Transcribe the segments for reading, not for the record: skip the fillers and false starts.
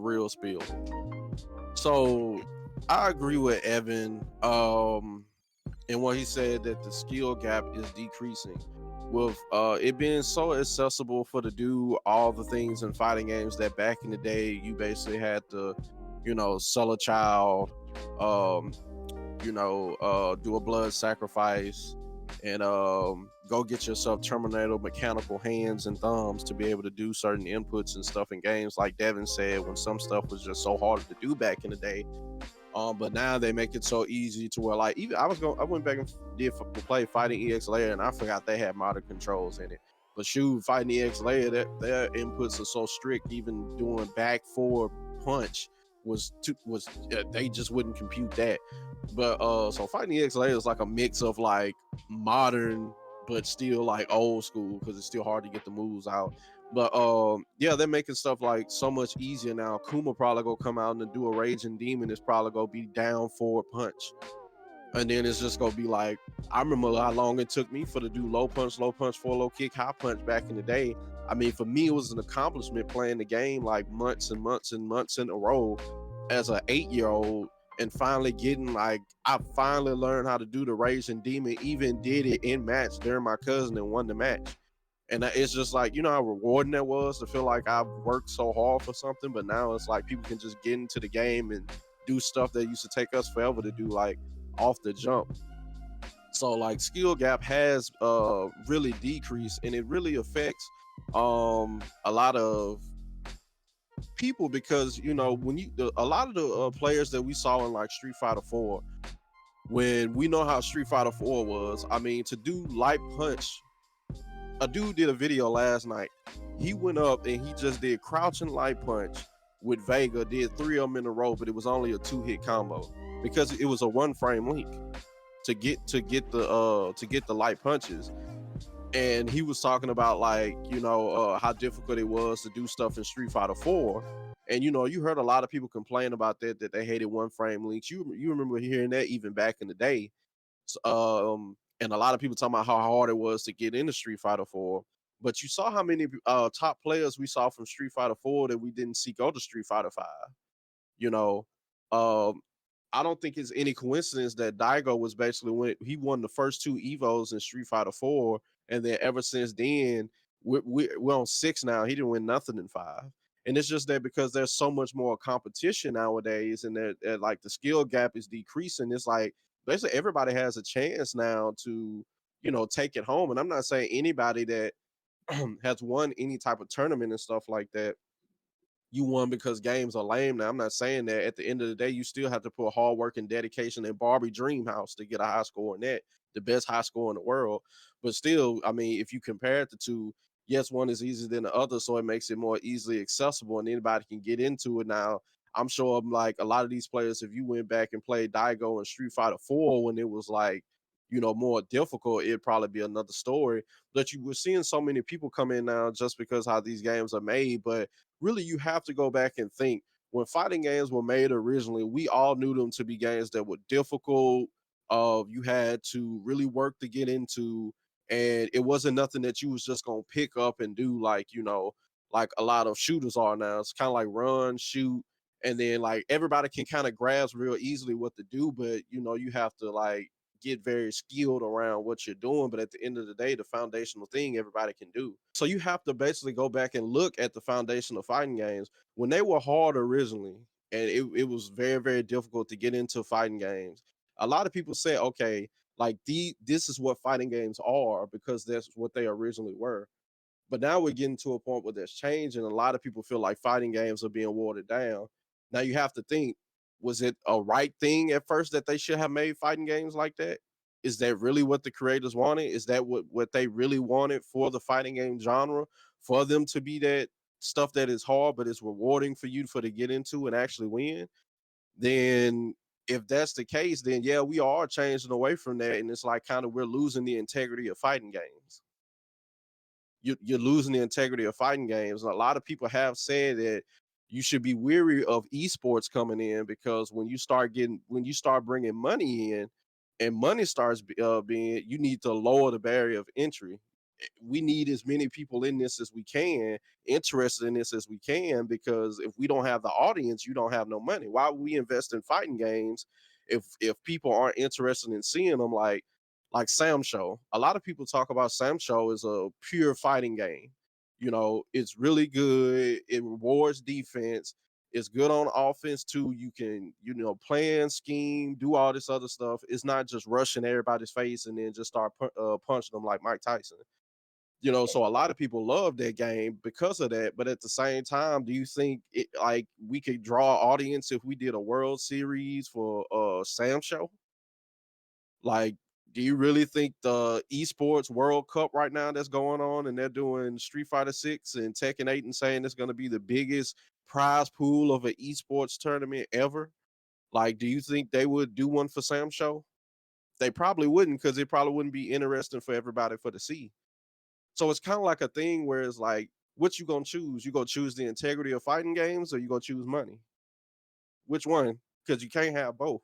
real spill. So I agree with Evan. And what he said that the skill gap is decreasing with it being so accessible for to do all the things in fighting games that back in the day you basically had to, sell a child, um, do a blood sacrifice, and go get yourself Terminator mechanical hands and thumbs to be able to do certain inputs and stuff in games. Like Devin said, when some stuff was just so hard to do back in the day, but now they make it so easy to where, like, even I went back and play Fighting EX Layer, and I forgot they had modern controls in it. But shoot, Fighting EX Layer, their inputs are so strict. Even doing back forward punch they just wouldn't compute that. But so Fighting EX Layer is like a mix of like modern but still like old school because it's still hard to get the moves out. But yeah, they're making stuff like so much easier now. Kuma probably gonna come out and do a Raging Demon. It's probably gonna be down forward punch, and then it's just gonna be like, I remember how long it took me for to do low punch, for low kick, high punch back in the day. I mean, for me, it was an accomplishment playing the game like months and months and months in a row as an 8-year-old, and finally getting like, I finally learned how to do the Raging Demon. Even did it in match during my cousin and won the match. And it's just like, how rewarding that was to feel like I've worked so hard for something. But now it's like people can just get into the game and do stuff that used to take us forever to do, like off the jump. So like skill gap has really decreased, and it really affects a lot of people because when a lot of the players that we saw in like Street Fighter 4, when we know how Street Fighter 4 was, I mean, to do light punch. A dude did a video last night. He went up and he just did crouching light punch with Vega, did 3 of them in a row, but it was only a 2-hit combo because it was a 1-frame link to get the light punches. And he was talking about like, how difficult it was to do stuff in Street Fighter 4. And you heard a lot of people complain about that they hated 1-frame links. You remember hearing that even back in the day. And a lot of people talking about how hard it was to get into Street Fighter 4. But you saw how many top players we saw from Street Fighter 4 that we didn't see go to Street Fighter 5. I don't think it's any coincidence that Daigo was basically when he won the first 2 Evos in Street Fighter 4, and then ever since then we're on 6 now. He didn't win nothing in 5. And it's just that because there's so much more competition nowadays, and that like the skill gap is decreasing. It's like basically everybody has a chance now to take it home. And I'm not saying anybody that has won any type of tournament and stuff like that, you won because games are lame. Now I'm not saying that. At the end of the day, you still have to put hard work and dedication in Barbie Dreamhouse to get a high score in that, the best high score in the world. But still, I mean, if you compare the two, yes, one is easier than the other, so it makes it more easily accessible and anybody can get into it now. I'm sure like a lot of these players, if you went back and played Daigo and Street Fighter 4 when it was like, more difficult, it'd probably be another story. But you were seeing so many people come in now just because how these games are made. But really, you have to go back and think, when fighting games were made originally, we all knew them to be games that were difficult. You had to really work to get into, and it wasn't nothing that you was just gonna pick up and do like like a lot of shooters are now. It's kind of like run, shoot, and then like everybody can kind of grasp real easily what to do, but you have to like get very skilled around what you're doing. But at the end of the day, the foundational thing everybody can do. So you have to basically go back and look at the foundation of fighting games when they were hard originally, and it was very, very difficult to get into fighting games. A lot of people say, okay, like this is what fighting games are because that's what they originally were. But now we're getting to a point where there's change, and a lot of people feel like fighting games are being watered down. Now you have to think, was it a right thing at first that they should have made fighting games like that? Is that really what the creators wanted? Is that what they really wanted for the fighting game genre? For them to be that stuff that is hard, but it's rewarding for you to get into and actually win? Then if that's the case, then yeah, we are changing away from that. And it's like kind of we're losing the integrity of fighting games. You're losing the integrity of fighting games. And a lot of people have said that you should be weary of esports coming in because when you start bringing money in and money starts being, you need to lower the barrier of entry. we need as many people in this as we can, interested in this as we can, because if we don't have the audience, you don't have no money. Why would we invest in fighting games if people aren't interested in seeing them? Like Sam Show. A lot of people talk about Sam Show as a pure fighting game. It's really good. It rewards defense. It's good on offense too. You can, plan, scheme, do all this other stuff. It's not just rushing everybody's face and then just start punching them like Mike Tyson. So a lot of people love that game because of that. But at the same time, do you think like we could draw audience if we did a World Series for Sam Show? Like, do you really think the esports World Cup right now that's going on, and they're doing Street Fighter 6 and Tekken 8 and saying it's going to be the biggest prize pool of an esports tournament ever? Like, do you think they would do one for Sam Show? They probably wouldn't, because it probably wouldn't be interesting for everybody for to see. So it's kind of like a thing where it's like, what you gonna choose? You gonna choose the integrity of fighting games, or you gonna choose money? Which one? Because you can't have both.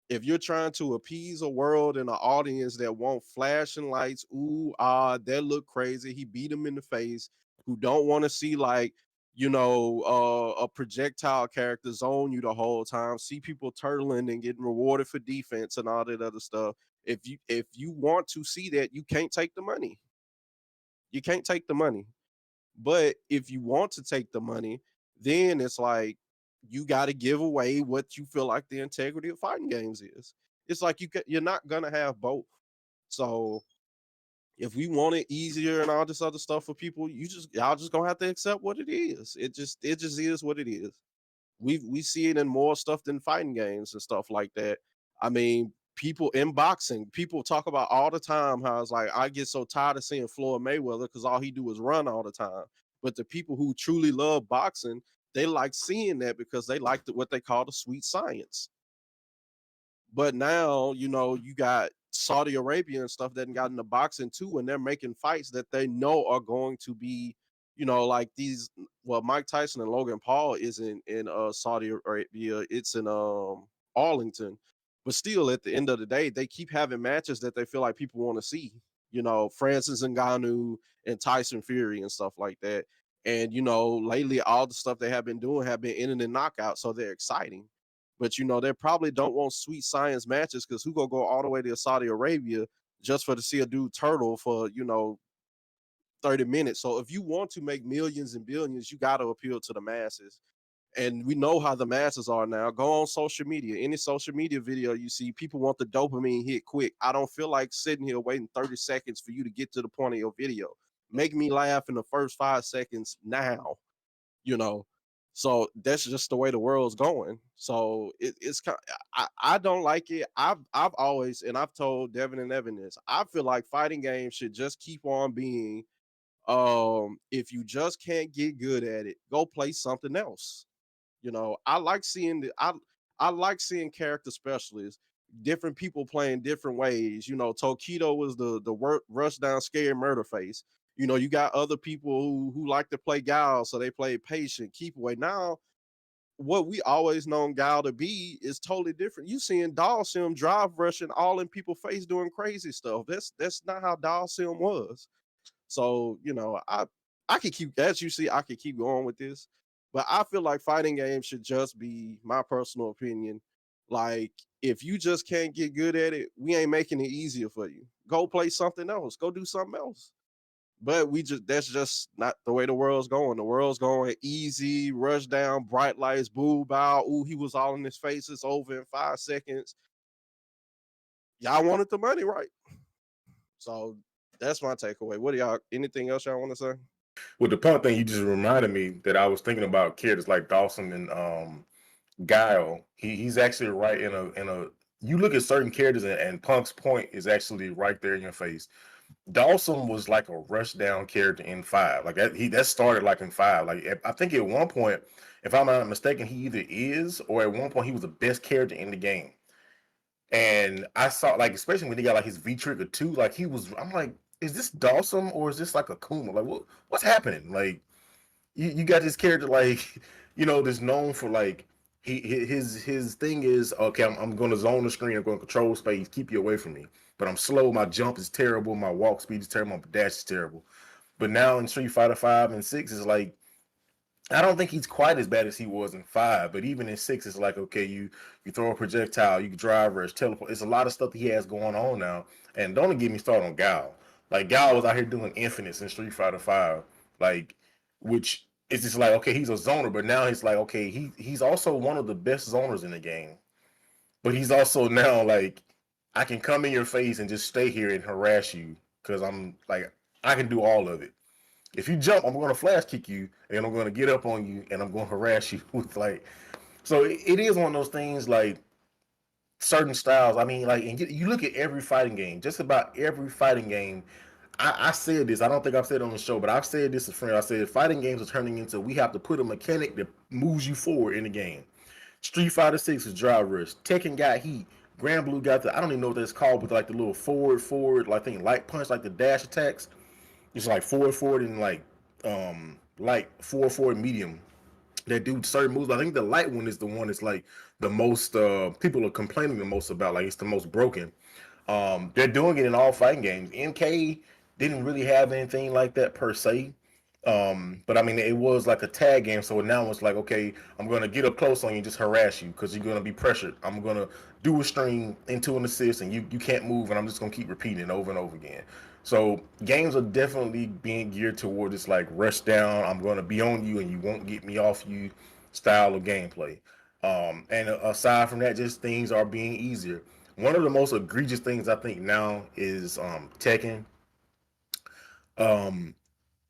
If you're trying to appease a world and an audience that want flashing lights, ooh, that look crazy, he beat him in the face, who don't want to see like, a projectile character zone you the whole time, see people turtling and getting rewarded for defense and all that other stuff. If you want to see that, you can't take the money. You can't take the money. But if you want to take the money, then it's like you got to give away what you feel like the integrity of fighting games is. It's like you're not gonna have both. So if we want it easier and all this other stuff for people, y'all just gonna have to accept what it is. It just is what it is. We see it in more stuff than fighting games and stuff like that. I mean, people in boxing, people talk about all the time how it's like, I get so tired of seeing Floyd Mayweather because all he do is run all the time. But the people who truly love boxing, they like seeing that because they like what they call the sweet science. But now, you got Saudi Arabia and stuff that got into boxing too, and they're making fights that they know are going to be, like these. Well, Mike Tyson and Logan Paul is in Saudi Arabia. It's in Arlington, but still, at the end of the day, they keep having matches that they feel like people want to see. Francis Ngannou and Tyson Fury and stuff like that. And lately, all the stuff they have been doing have been ending in knockouts, so they're exciting. But they probably don't want sweet science matches, because who gonna go all the way to Saudi Arabia just for to see a dude turtle for 30 minutes? So if you want to make millions and billions, you got to appeal to the masses. And we know how the masses are now. Go on social media. Any social media video you see, people want the dopamine hit quick. I don't feel like sitting here waiting 30 seconds for you to get to the point of your video. Make me laugh in the first 5 seconds now you know. So that's just the way the world's going. So it's kind. I don't like it. I've always, and I've told Devin and Evan this. I feel like fighting games should just keep on being. If you just can't get good at it, go play something else. I like seeing I like seeing character specialists, different people playing different ways. Tokido was the rush down scary murder face. You got other people who like to play Gal, so they play patient, keep away. Now, what we always known Gal to be is totally different. You seeing Dalsim drive rushing all in people's face doing crazy stuff. That's not how Dalsim was. So, I could keep, as you see, I could keep going with this, but I feel like fighting games should just be my personal opinion. Like, if you just can't get good at it, we ain't making it easier for you. Go play something else. Go do something else. But that's just not the way the world's going. The world's going easy, rush down, bright lights, boo bow. Ooh, he was all in his face. It's over in 5 seconds. Y'all wanted the money, right? So that's my takeaway. What do y'all? Anything else y'all want to say? With the punk thing, you just reminded me that I was thinking about characters like Dawson and Guile. He's actually right in a. You look at certain characters, and Punk's point is actually right there in your face. Dawson was like a rush down character in 5. Like that started like in 5. Like I think at one point, if I'm not mistaken, he either is or at one point he was the best character in the game. And I saw, like, especially when he got like his V trigger 2, like I'm like, is this Dawson or is this like a Kuma? Like what's happening? Like you got this character like, that's known for like his thing is okay. I'm going to zone the screen. I'm going to control space, keep you away from me. But I'm slow. My jump is terrible. My walk speed is terrible. My dash is terrible. But now in Street Fighter 5 and 6, it's like I don't think he's quite as bad as he was in 5. But even in 6, it's like okay, you throw a projectile, you can drive rush, teleport. It's a lot of stuff that he has going on now. And don't even get me started on Gal. Like Gal was out here doing infinites in Street Fighter 5, like which it's just like okay, he's a zoner, but now he's like okay, he's also one of the best zoners in the game. But he's also now like I can come in your face and just stay here and harass you because I'm like I can do all of it. If you jump, I'm going to flash kick you and I'm going to get up on you and I'm going to harass you with like. So it is one of those things like certain styles. I mean, like, and you look at every fighting game, just about every fighting game. I said this. I don't think I've said it on the show, but I've said this to friends. I said fighting games are turning into we have to put a mechanic that moves you forward in the game. Street Fighter 6 is drive rush. Tekken got heat. Grand Blue got the I don't even know what that's called, but like the little forward, like I think light punch, like the dash attacks. It's like forward, and like light forward, medium. That do certain moves. I think the light one is the one that's like the most people are complaining the most about. Like it's the most broken. They're doing it in all fighting games. MK didn't really have anything like that per se. But I mean, it was like a tag game, so now it's like, okay, I'm gonna get up close on you, and just harass you because you're gonna be pressured. I'm gonna do a string into an assist, and you can't move, and I'm just gonna keep repeating it over and over again. So games are definitely being geared toward this like rush down. I'm gonna be on you, and you won't get me off you style of gameplay. And aside from that, just things are being easier. One of the most egregious things I think now is Tekken. Um,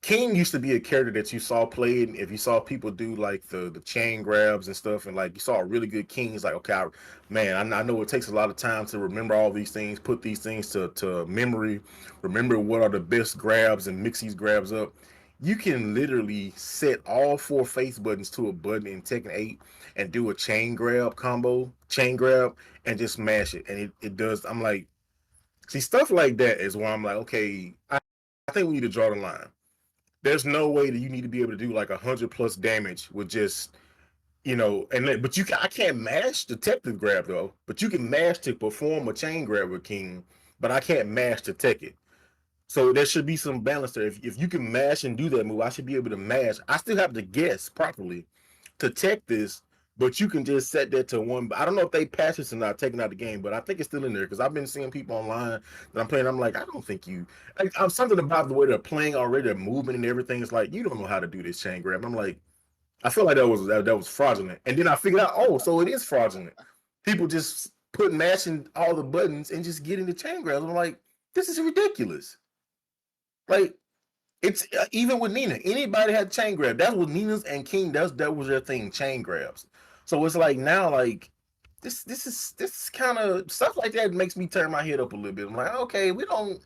King used to be a character that you saw played. If you saw people do like the chain grabs and stuff, and like you saw a really good King, it's like okay, man, I know it takes a lot of time to remember all these things, put these things to memory, remember what are the best grabs and mix these grabs up. You can literally set all four face buttons to a button in Tekken 8 and do a chain grab combo, chain grab, and just smash it. And it does. I'm like, see, stuff like that is where I'm like, okay, I think we need to draw the line. There's no way that you need to be able to do like 100+ damage with just and but I can't mash detective grab though. But you can mash to perform a chain grab with King, but I can't mash to tech it. So there should be some balance there. If you can mash and do that move, I should be able to mash. I still have to guess properly to tech this, but you can just set that to one. I don't know if they patch this or not, taking out the game, but I think it's still in there because I've been seeing people online that I'm playing. I'm like, I don't think you. I'm something about the way they're playing already, their movement and everything. It's like you don't know how to do this chain grab. I'm like, I feel like that was fraudulent, and then I figured out, oh, so it is fraudulent. People just put mashing all the buttons and just getting the chain grabs. I'm like, this is ridiculous. Like it's even with Nina, anybody had chain grab. That's what Nina's and King. That was their thing, chain grabs. So it's like now, like this kind of stuff like that makes me turn my head up a little bit. I'm like, okay, we don't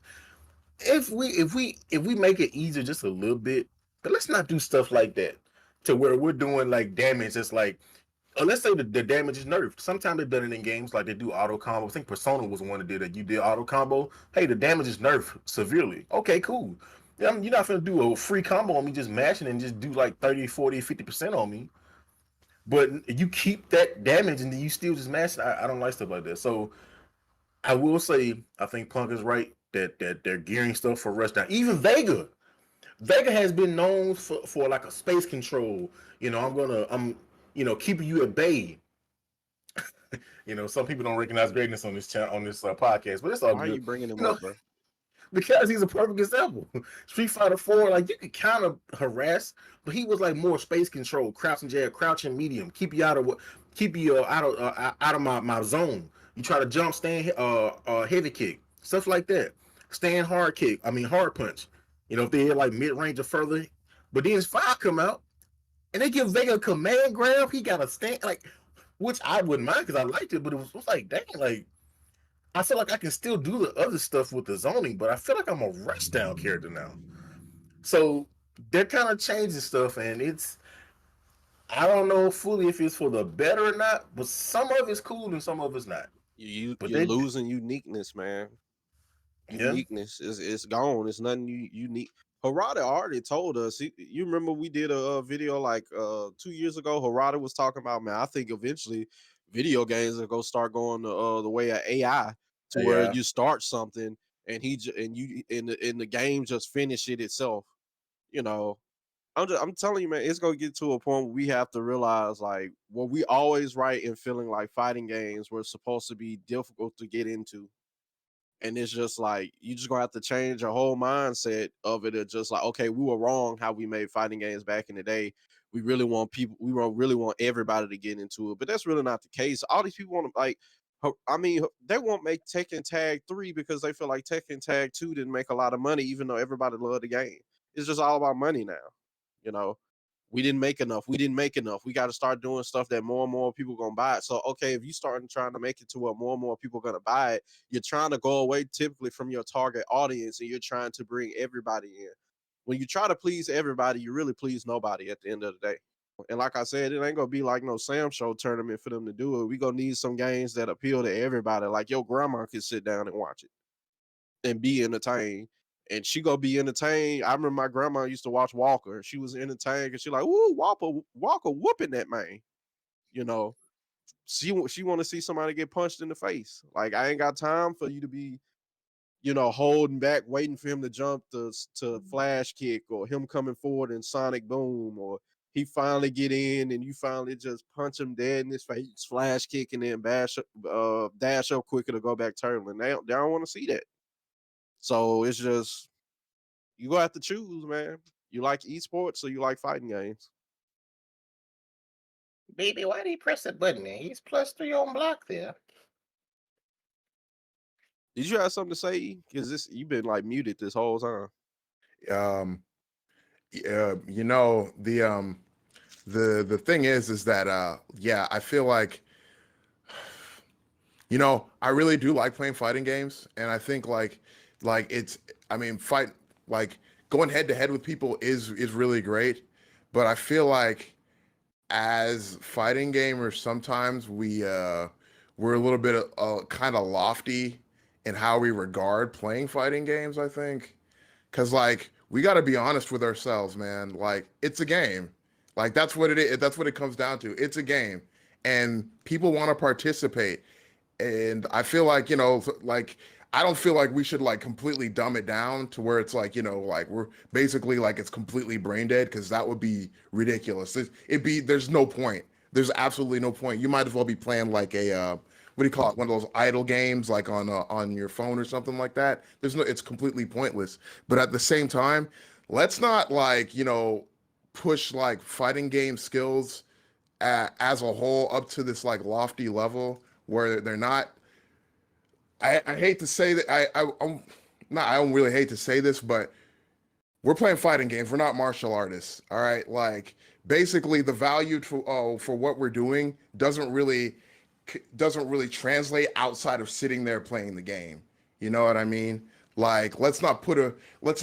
if we make it easier just a little bit, but let's not do stuff like that to where we're doing like damage. It's like let's say the damage is nerfed. Sometimes they've done it in games like they do auto combo. I think Persona was one that did that. You did auto combo. Hey, the damage is nerfed severely. Okay, cool. Yeah, you're not gonna do a free combo on me just mashing and just do like 30, 40, 50% on me. But you keep that damage and then you still just mash it. I don't like stuff like that. So I will say I think Punk is right that they're gearing stuff for rushdown. Even Vega has been known for like a space control. I'm keeping you at bay. Some people don't recognize greatness on this channel on this podcast, but it's all Why are good. you bringing him You know, up, bro? because he's a perfect example. Street Fighter 4, like you could kind of harass, but he was like more space control, crouching jab, crouching medium, keep you out of my zone. You try to jump, stand, heavy kick, stuff like that. Stand hard kick, I mean hard punch. If they hit like mid range or further, but then his fire come out and they give Vega a command grab. He got a stand like, which I wouldn't mind because I liked it, but it was like dang, like I feel like I can still do the other stuff with the zoning, but I feel like I'm a rush down character now. So they're kind of changing stuff, and I don't know fully if it's for the better or not, but some of it's cool and some of it's not. But You're they, losing uniqueness, man. yeah, Uniqueness is it's gone. It's nothing unique. Harada already told us. You remember we did a video like 2 years ago. Harada was talking about, man, I think eventually video games are gonna start going the way of AI, to where Yeah. you start something and and you in the game just finish it itself. You know, I'm telling you, man, it's gonna get to a point where we have to realize, like, what we always right in feeling like fighting games were supposed to be difficult to get into. And it's just like you just gonna have to change your whole mindset of it. It's just like, okay, we were wrong how we made fighting games back in the day. We really want people, we really want everybody to get into it, but that's really not the case. All these people want to like, I mean, they won't make Tekken Tag 3 because they feel like Tekken Tag 2 didn't make a lot of money, even though everybody loved the game. It's just all about money now, you know. We didn't make enough. We didn't make enough. We got to start doing stuff that more and more people gonna buy it. So okay, if you start trying to make it to where more and more people gonna buy it, you're trying to go away typically from your target audience, and you're trying to bring everybody in. When you try to please everybody, you really please nobody at the end of the day. And like I said, it ain't gonna be like no Sam Show tournament for them to do it. We gonna need some games that appeal to everybody. Like your grandma can sit down and watch it and be entertained. And she gonna be entertained. I remember my grandma used to watch Walker. She was entertained and she like, "Ooh, Walker whooping that man." You know, she want to see somebody get punched in the face. Like, I ain't got time for you to be, holding back, waiting for him to jump to flash kick, or him coming forward and sonic boom, or he finally get in and you finally just punch him dead in his face, flash kick, and then dash up quicker to go back turtling. They don't want to see that. So it's just, you gonna have to choose, man. You like esports or you like fighting games? Baby, why did he press that button there? He's +3 on block there. Did you have something to say? Because this, you've been like muted this whole time. Um, you know, the thing is that yeah, I feel like, I really do like playing fighting games, and I think like it's, I mean, like going head to head with people is really great, but I feel like as fighting gamers sometimes we're a little bit kind of lofty in how we regard playing fighting games, I think. Cause like we got to be honest with ourselves, man. Like it's a game. Like that's what it is. That's what it comes down to. It's a game, and people want to participate. And I feel like, like I don't feel like we should like completely dumb it down to where it's like, like we're basically like it's completely brain dead, because that would be ridiculous. There's no point. There's absolutely no point. You might as well be playing like a what do you call it? One of those idle games like on your phone or something like that. It's completely pointless. But at the same time, let's not like, push like fighting game skills as a whole up to this like lofty level where they're not. I hate to say that I'm not. I don't really hate to say this, but we're playing fighting games. We're not martial artists. All right, like basically the value for what we're doing doesn't really translate outside of sitting there playing the game. You know what I mean? Like let's not put a what's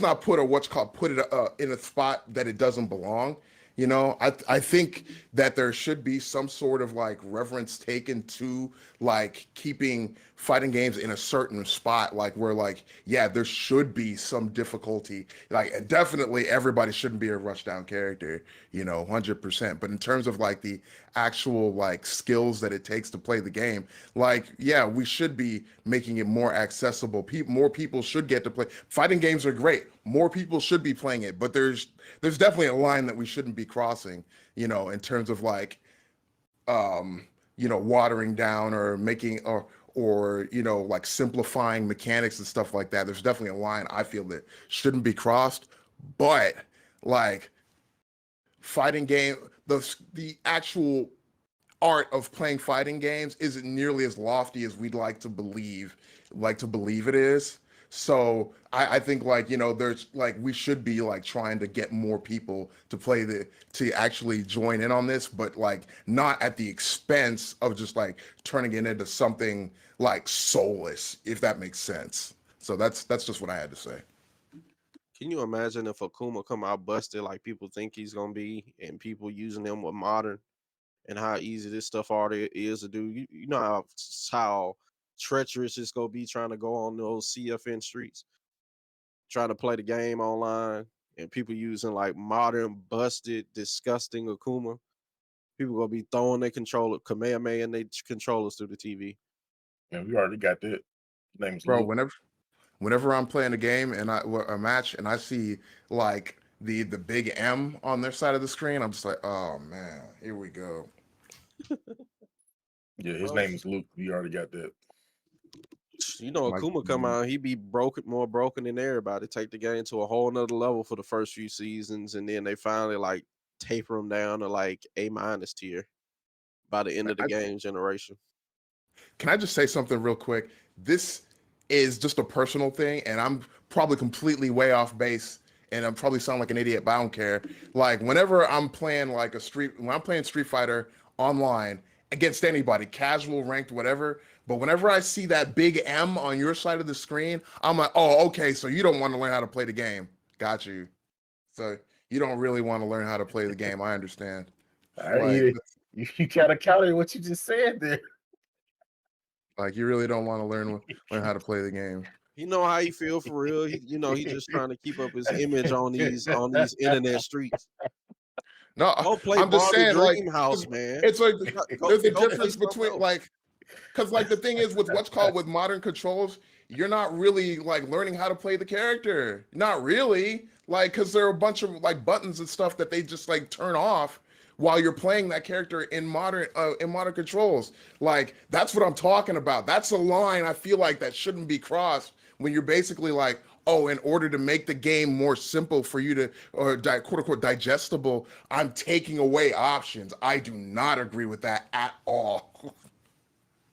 called put it in a spot that it doesn't belong. I think that there should be some sort of like reverence taken to like keeping fighting games in a certain spot, like where like, yeah, there should be some difficulty. Like definitely everybody shouldn't be a rushdown character, 100%. But in terms of like the actual like skills that it takes to play the game, like, yeah, we should be making it more accessible. More people should get to play. Fighting games are great. More people should be playing it, but there's definitely a line that we shouldn't be crossing, in terms of like, watering down or making or like simplifying mechanics and stuff like that. There's definitely a line I feel that shouldn't be crossed. But like fighting game, the actual art of playing fighting games isn't nearly as lofty as we'd like to believe it is. So I think like, there's like we should be like trying to get more people to actually join in on this, but like not at the expense of just like turning it into something like soulless, if that makes sense. So that's just what I had to say. Can you imagine if Akuma come out busted like people think he's gonna be, and people using him with modern, and how easy this stuff already is to do? You know how treacherous it's gonna be trying to go on those CFN streets, trying to play the game online. and people using like modern, busted, disgusting Akuma, people gonna be throwing their controller, Kamehameha, and their controllers through the TV. And we already got that. His name's Bro, Luke. whenever I'm playing a game and a match and I see like the big M on their side of the screen, I'm just like, oh man, here we go. Yeah, his Bro, name is Luke. We already got that. you know, Like, Akuma come out, he be more broken than everybody. Take the game to a whole nother level for the first few seasons, and then they finally like taper him down to like A- tier by the end of the game generation. can I just say something real quick? This is just a personal thing, and I'm probably completely way off base, and I'm probably sound like an idiot, but I don't care. Like whenever I'm playing when I'm playing Street Fighter online against anybody, casual, ranked, whatever. But whenever I see that big M on your side of the screen, I'm like, oh, okay, so you don't want to learn how to play the game. Got you. So you don't really want to learn how to play the game. I understand. Like, You gotta counter what you just said there. like you really don't want to learn how to play the game. He know how he feel for real. He just trying to keep up his image on these internet streets. No, Go play I'm just Barbie saying, like, Dream House, man. it's like there's a Go play difference something between else. because like the thing is with what's called with modern controls, you're not really like learning how to play the character. Not really, like, because there are a bunch of like buttons and stuff that they just like turn off while you're playing that character in modern controls. Like that's what I'm talking about. That's a line I feel like that shouldn't be crossed when you're basically like, oh, in order to make the game more simple for you to, or quote unquote digestible, I'm taking away options. I do not agree with that at all.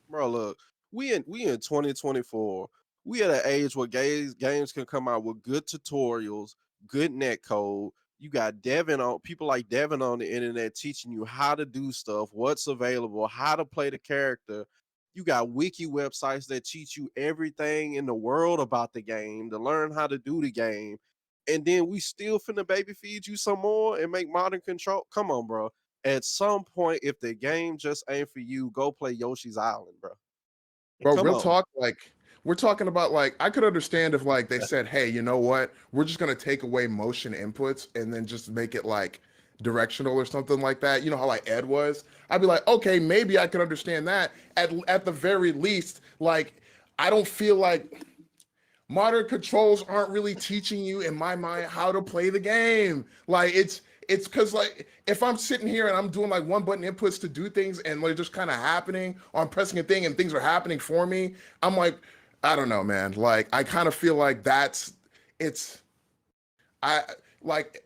Bro, look, we in 2024. We at an age where games can come out with good tutorials, good net code. You got people like Devin on the internet teaching you how to do stuff, what's available, how to play the character. You got wiki websites that teach you everything in the world about the game to learn how to do the game. And then we still finna baby feed you some more and make modern control. Come on, bro. At some point, if the game just ain't for you, go play Yoshi's Island, bro. Bro, Come real on. talk, like we're talking about like I could understand if like they said, hey, you know what? We're just gonna take away motion inputs and then just make it like directional or something like that. You know how like Ed was? I'd be like, okay, maybe I could understand that. At the very least, like I don't feel like modern controls aren't really teaching you in my mind how to play the game. Like it's because like if I'm sitting here and I'm doing like one button inputs to do things and they're just kind of happening, or I'm pressing a thing and things are happening for me, I'm like, I don't know, man. Like I kind of feel like it's I like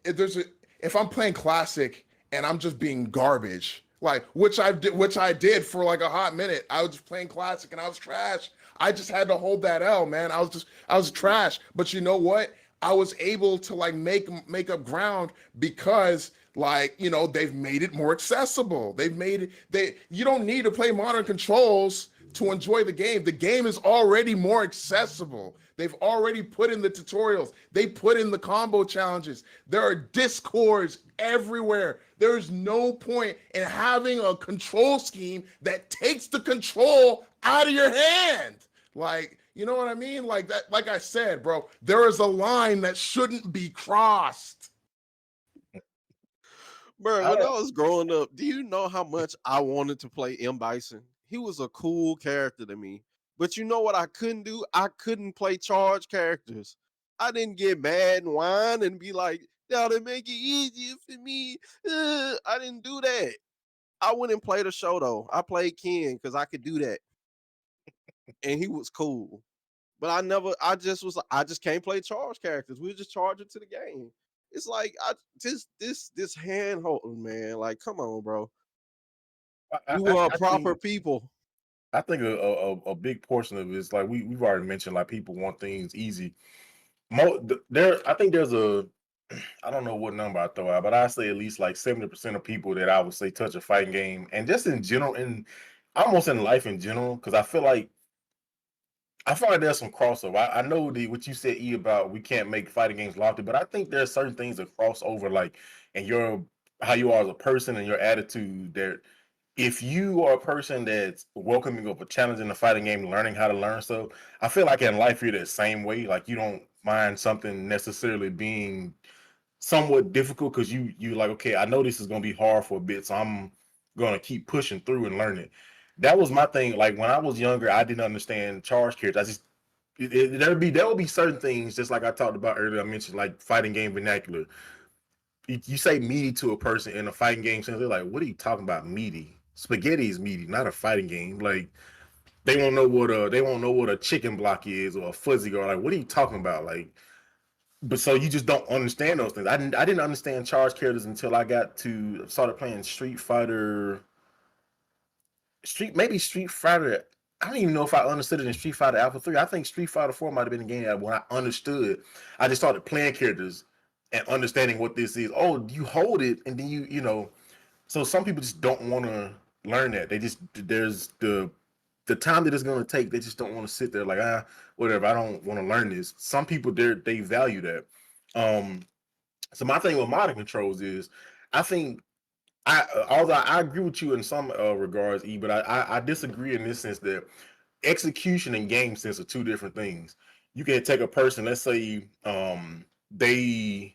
if I'm playing classic and I'm just being garbage, like which I did for like a hot minute. I was just playing classic and I was trash. I just had to hold that L, man. I was trash. But you know what? I was able to like make up ground because like they've made it more accessible. They've made it you don't need to play modern controls to enjoy the game. The game is already more accessible. They've already put in the tutorials. They put in the combo challenges. There are discords everywhere. There's no point in having a control scheme that takes the control out of your hand. Like, you know what I mean? Like that, like I said, bro, there is a line that shouldn't be crossed. Bro, when I was growing up, do you know how much I wanted to play M. Bison? He was a cool character to me. But you know what I couldn't do? I couldn't play charge characters. I didn't get mad and whine and be like, now to make it easier for me. I didn't do that. I went and played a show though. I played Ken because I could do that. And he was cool. But I just can't play charge characters. We just charge it to the game. It's like this hand holding, man. Like, come on, bro. We were a I proper think people. I think a big portion of it is like we've already mentioned, like people want things easy. I think there's I don't know what number I throw out, but I say at least like 70% of people that I would say touch a fighting game, and just in general, and almost in life in general, because I feel like there's some crossover. I know what you said, E, about we can't make fighting games lofty, but I think there's certain things that cross over, like in your how you are as a person and your attitude. That if you are a person that's welcoming of a challenge in the fighting game, learning how to learn stuff, I feel like in life you're the same way. Like you don't mind something necessarily being somewhat difficult because you like, okay, I know this is gonna be hard for a bit, so I'm gonna keep pushing through and learning. That was my thing. Like when I was younger, I didn't understand charge characters. I just there will be certain things, just like I talked about earlier. I mentioned like fighting game vernacular. You say meaty to a person in a fighting game sense, they're like, "What are you talking about? Meaty? Spaghetti is meaty, not a fighting game." Like they won't know what a chicken block is or a fuzzy guard. Like, what are you talking about? Like, but so you just don't understand those things. I didn't understand charge characters until I started playing Street Fighter. I don't even know if I understood it in Street Fighter Alpha 3. I think Street Fighter 4 might have been the game that when I understood, I just started playing characters and understanding what this is. Oh, you hold it and then you know. So some people just don't want to learn that. There's the time that it's going to take. They just don't want to sit there like, whatever. I don't want to learn this. Some people they value that. So my thing with modding controls is, I think although I agree with you in some regards, but I disagree in this sense that execution and game sense are two different things. You can take a person, let's say they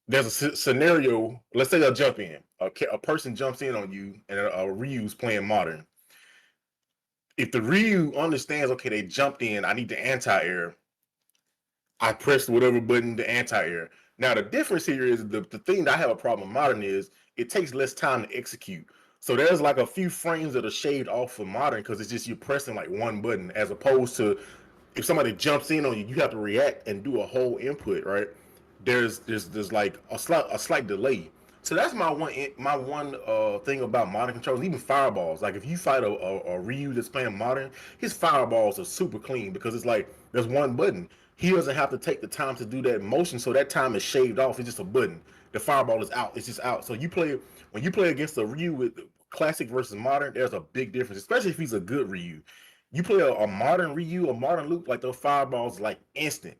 there's a scenario, let's say they'll jump in. A person jumps in on you and a Ryu's playing modern. If the Ryu understands, okay, they jumped in, I need the anti-air, I pressed whatever button, the anti-air. Now the difference here is the thing that I have a problem with modern is it takes less time to execute. So there's like a few frames that are shaved off for modern because it's just you're pressing like one button, as opposed to if somebody jumps in on you, you have to react and do a whole input, right? There's like a slight delay. So that's my one thing about modern controls. Even fireballs, like if you fight a Ryu that's playing modern, his fireballs are super clean because it's like there's one button. He doesn't have to take the time to do that motion, so that time is shaved off. It's just a button. The fireball is out. It's just out. So when you play against a Ryu with classic versus modern, there's a big difference, especially if he's a good Ryu. You play a modern Ryu, a modern Luke, like those fireballs like instant.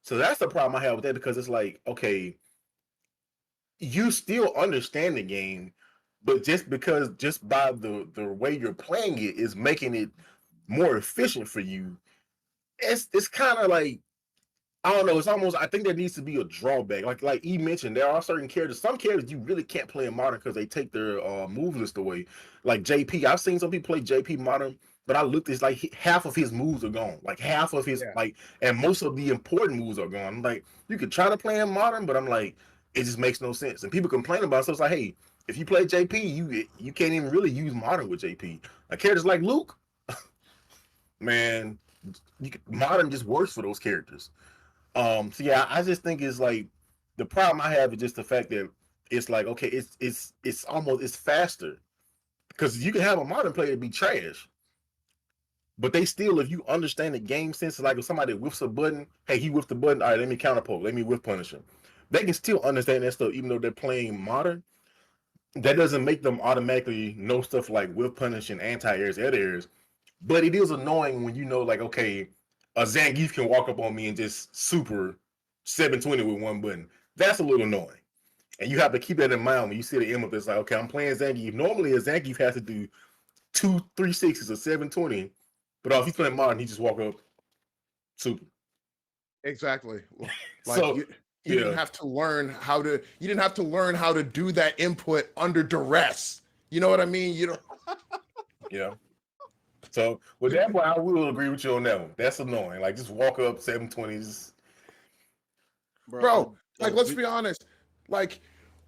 So that's the problem I have with that, because it's like, okay, you still understand the game, but just by the way you're playing it is making it more efficient for you. It's kind of like, I don't know. It's almost, I think there needs to be a drawback. Like E mentioned, there are certain characters. Some characters you really can't play in modern because they take their move list away. Like JP, I've seen some people play JP modern, but I looked, it's like half of his moves are gone. Like half of his and most of the important moves are gone. I'm like, you could try to play in modern, but I'm like, it just makes no sense. And people complain about it. So it's like, hey, if you play JP, you can't even really use modern with JP. Like characters like Luke, man, modern just works for those characters. So yeah, I just think it's like the problem I have is just the fact that it's like, okay, it's almost, it's faster because you can have a modern player be trash, but they still, if you understand the game sense, like if somebody whiffs a button, hey, he whiffed the button, all right, let me counter poke, let me whiff punish him. They can still understand that stuff even though they're playing modern. That doesn't make them automatically know stuff like whiff punish and anti-airs, other airs. But it is annoying when you know, like, okay, a Zangief can walk up on me and just super 720 with one button. That's a little annoying. And you have to keep that in mind when you see the M up. It's like, okay, I'm playing Zangief. Normally, a Zangief has to do 2 3 6s or 720. But if he's playing modern, he just walk up super. Exactly. Like So, you yeah. didn't have to learn how to do that input under duress. You know what I mean? You don't. Yeah. So with that point, I will agree with you on that one. That's annoying. Like just walk up 720s. Bro, like let's be honest. Like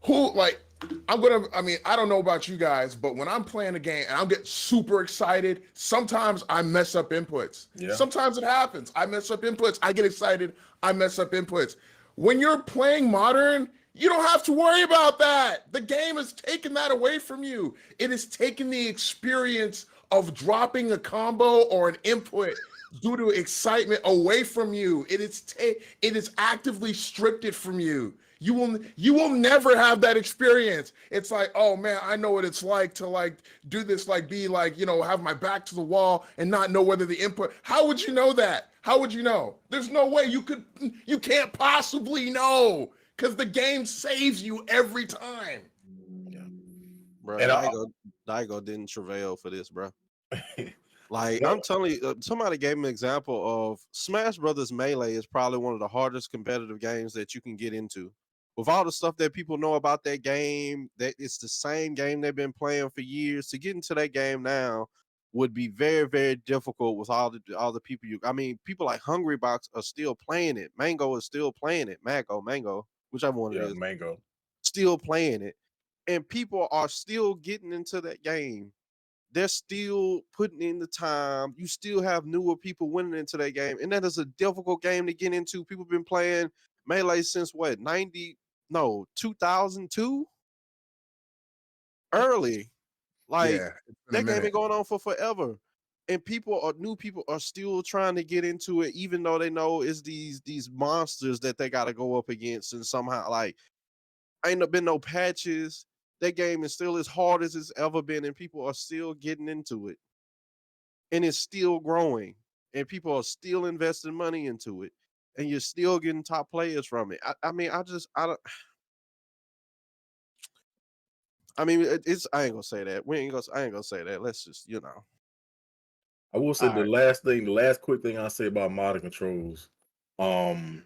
I mean, I don't know about you guys, but when I'm playing a game and I'm getting super excited, sometimes I mess up inputs. Yeah. Sometimes it happens. I mess up inputs. I get excited. I mess up inputs. When you're playing modern, you don't have to worry about that. The game is taking that away from you. It is taking the experience of dropping a combo or an input due to excitement away from you. It is actively stripped it from you. You will never have that experience. It's like, oh man, I know what it's like to like do this, like be like, have my back to the wall and not know whether the input. How would you know that? How would you know? There's no way you can't possibly know because the game saves you every time. Yeah. Bro, And Daigo didn't travail for this, bro. Like, I'm telling you, somebody gave me an example of Smash Brothers Melee is probably one of the hardest competitive games that you can get into. with all the stuff that people know about that game, that it's the same game they've been playing for years. To get into that game now would be very, very difficult with all the people I mean, people like Hungry Box are still playing it. Mango is still playing it. Mango, whichever one it Yeah, is, Mango. still playing it. And people are still getting into that game. They're still putting in the time. You still have newer people winning into that game. And that is a difficult game to get into. People been playing Melee since what, 2002? Early. Like, Yeah, it's been a that game been minute. going on for forever. And new people are still trying to get into it, even though they know it's these monsters that they gotta go up against, and somehow, like, ain't been no patches. That game is still as hard as it's ever been, and people are still getting into it. And it's still growing. And people are still investing money into it. And you're still getting top players from it. I mean, I don't. I mean, it's. I ain't gonna say that. I ain't gonna say that. Let's just, I will say All the right. last quick thing I'll say about modding controls. Um,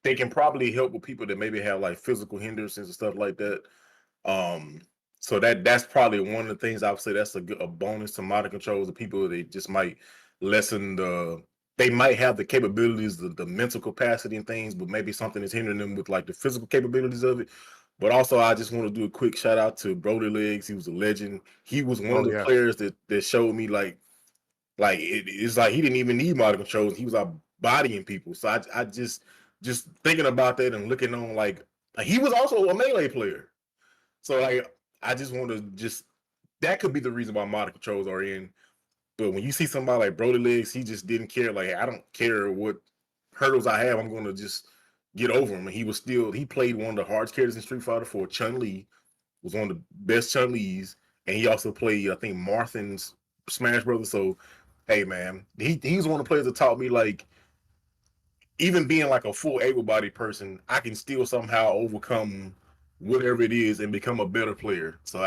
they can probably help with people that maybe have like physical hindrances and stuff like that. Um, so that's probably one of the things I would say that's a bonus to modding controls. The people they just might lessen they might have the capabilities, the mental capacity and things, but maybe something is hindering them with like the physical capabilities of it. But also, I just want to do a quick shout out to Brody Legs. He was a legend. He was one of Oh the yeah, players that showed me it's like he didn't even need modding controls. He was out bodying people. So I just thinking about that and looking on like he was also a melee player. So like I just want to just that could be the reason why modding controls are in. But when you see somebody like Brody Legs, he just didn't care. Like I don't care what hurdles I have, I'm going to just get over him. And he played one of the hardest characters in Street Fighter 4. Chun-Li was one of the best Chun-Li's, and he also played I think Marthin's Smash Brothers. So hey man, he's one of the players that taught me like even being like a full able-bodied person, I can still somehow overcome whatever it is and become a better player. So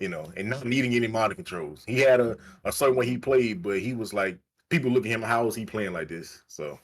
and not needing any modding controls. He had a certain way he played, but he was like people look at him, how is he playing like this? So